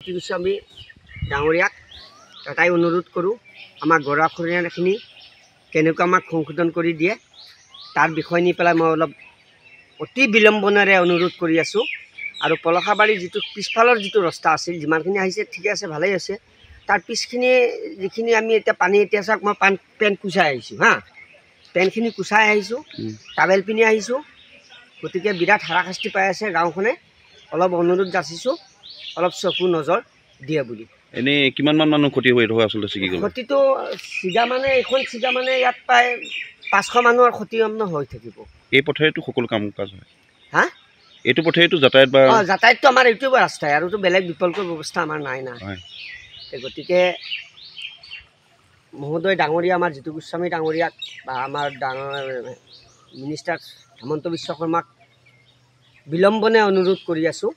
জ্যোতি গোস্বামী ডাঙৰীয়াক এটাই অনুৰোধ কৰোঁ, আমাৰ গৰাখহনীয়াখিনি কেনেকৈ আমাক সংশোধন কৰি দিয়ে তাৰ বিষয় নি পেলাই মই অলপ অতি বিলম্বনেৰে অনুৰোধ কৰি আছোঁ। আৰু পলসাবাৰীৰ যিটো পিছফালৰ যিটো ৰাস্তা আছিল, যিমানখিনি আহিছে ঠিকে আছে, ভালেই আছে। তাৰ পিছখিনি যিখিনি আমি এতিয়া পানী এতিয়া চাওক, মই পেণ্ট কুচাই আহিছোঁ হা, পেণ্টখিনি কুচাই আহিছোঁ, টাৱেল পিন্ধি আহিছোঁ। গতিকে বিৰাট হাৰাশাস্তি পাই আছে গাঁওখনে। অলপ অনুৰোধ যাচিছোঁ, অলপ চকু নজৰ দিয়ে বুলি। এনেই কিমানমান মানুহ ক্ষতি হৈ থকা আচলতে ছিগি গ'ল? ক্ষতিটো ছিগা মানে এইখন ছিগা মানে ইয়াত প্ৰায় 500 মানুহৰ ক্ষতি হৈ থাকিব। এই পথেৰেতো সকলো কাম কাজ হয়। হা, এইটো পথেৰেতো যাতায়াত বা যাতায়াতটো আমাৰ এইটো ৰাস্তাই, আৰুতো বেলেগ বিকল্প ব্যৱস্থা আমাৰ নাই না। গতিকে মহোদয় ডাঙৰীয়া, আমাৰ জ্যোতি গোস্বামী ডাঙৰীয়াক বা আমাৰ ডাঙৰ মিনিষ্টাৰ হেমন্ত বিশ্ব শৰ্মাক বিলম্বনে অনুৰোধ কৰি আছোঁ,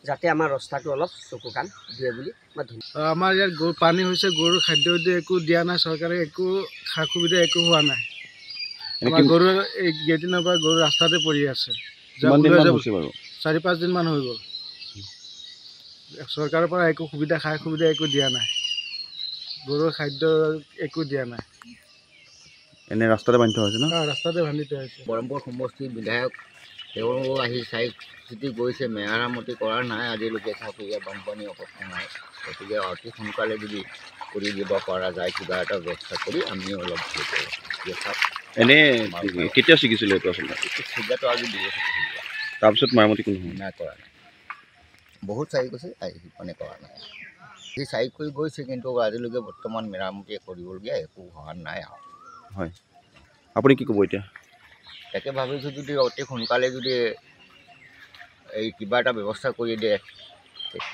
যাতে আমাৰ ৰাস্তাটো অলপ চকু কাণ দিয়ে বুলি মই ধন্যবাদ। আমাৰ ইয়াত পানী হৈছে, গৰুৰ খাদ্য একো দিয়া নাই, চৰকাৰে একো সা সুবিধা একো হোৱা নাই। আমাৰ গৰু এইকেইদিনৰ পৰা গৰু ৰাস্তাতে পৰি আছে। 4-5 দিনমান হৈ গ'ল। চৰকাৰৰ পৰা একো সুবিধা সা সুবিধা একো দিয়া নাই, গৰুৰ খাদ্য একো দিয়া নাই। এনে ৰাস্তাতে বান্ধি থোৱা হৈছে ন? ৰাস্তাতে বান্ধি থোৱা হৈছে। বৰমপুৰ সমষ্টিৰ বিধায়ক তেওঁ আহি চাই চিতি গৈছে, মেৰামতি কৰা নাই আজিলৈকে। থাকি ইয়াত বানপানী অৱস্থা নাই। গতিকে অতি সোনকালে যদি কৰি দিব পৰা যায়, কিবা এটা ব্যৱস্থা কৰি আমি অলপ এনেই কেতিয়া ছিগিছিলে এইটো আচলতে? ছিগাটো আজি 2 বছৰ ছিগিলে। তাৰপিছত মেৰামতি কোনো নাই কৰা নাই, বহুত চাৰি গৈছে, মানে কৰা নাই। সি চাৰি কৰি গৈছে, কিন্তু আজিলৈকে বৰ্তমান মেৰামতি কৰিবলগীয়া একো হোৱা নাই আৰু। হয়, আপুনি কি ক'ব এতিয়া? তাকে ভাবিছোঁ, যদি অতি সোনকালে যদি এই কিবা এটা ব্যৱস্থা কৰি দিয়ে,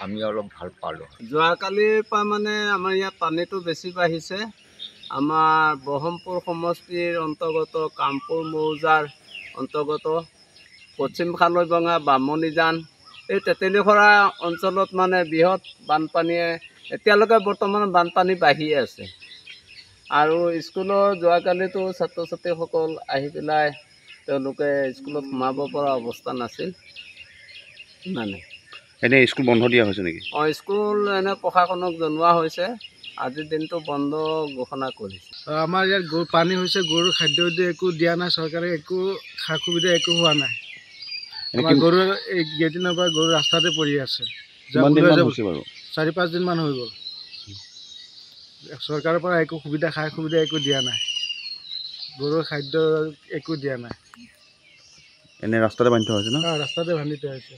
আমি অলপ ভাল পালোঁ। যোৱাকালিৰ পৰা মানে আমাৰ ইয়াত পানীটো বেছি বাঢ়িছে। আমাৰ ব্ৰহ্মপুৰ সমষ্টিৰ অন্তৰ্গত কামপুৰ মৌজাৰ অন্তৰ্গত পশ্চিম খালৈবঙা, বামুণীজান, এই তেতেলীখৰা অঞ্চলত মানে বৃহৎ বানপানীয়ে এতিয়ালৈকে বৰ্তমান বানপানী বাঢ়িয়ে আছে। আৰু স্কুলৰ যোৱাকালিতো ছাত্ৰ ছাত্ৰীসকল আহি পেলাই তেওঁলোকে স্কুলত সোমাব পৰা অৱস্থা নাছিল। ইমানে। এনেই স্কুল বন্ধ দিয়া হৈছে নেকি? স্কুল এনে প্ৰশাসনক জনোৱা হৈছে, আজিৰ দিনটো বন্ধ ঘোষণা কৰিছে। আমাৰ ইয়াত পানী হৈছে, গৰুৰ খাদ্য একো দিয়া নাই, চৰকাৰে একো সা সুবিধা একো হোৱা নাই। আমাৰ গৰু এইকেইদিনৰ পৰা গৰু ৰাস্তাতে পৰি আছে। 4-5 দিনমান হৈ গ'ল। চৰকাৰৰ পৰা একো সুবিধা সা সুবিধা একো দিয়া নাই, গৰুৰ খাদ্য একো দিয়া নাই। এনে ৰাস্তাতে বান্ধি থোৱা হৈছে ন? ৰাস্তাতে বান্ধি থোৱা হৈছে।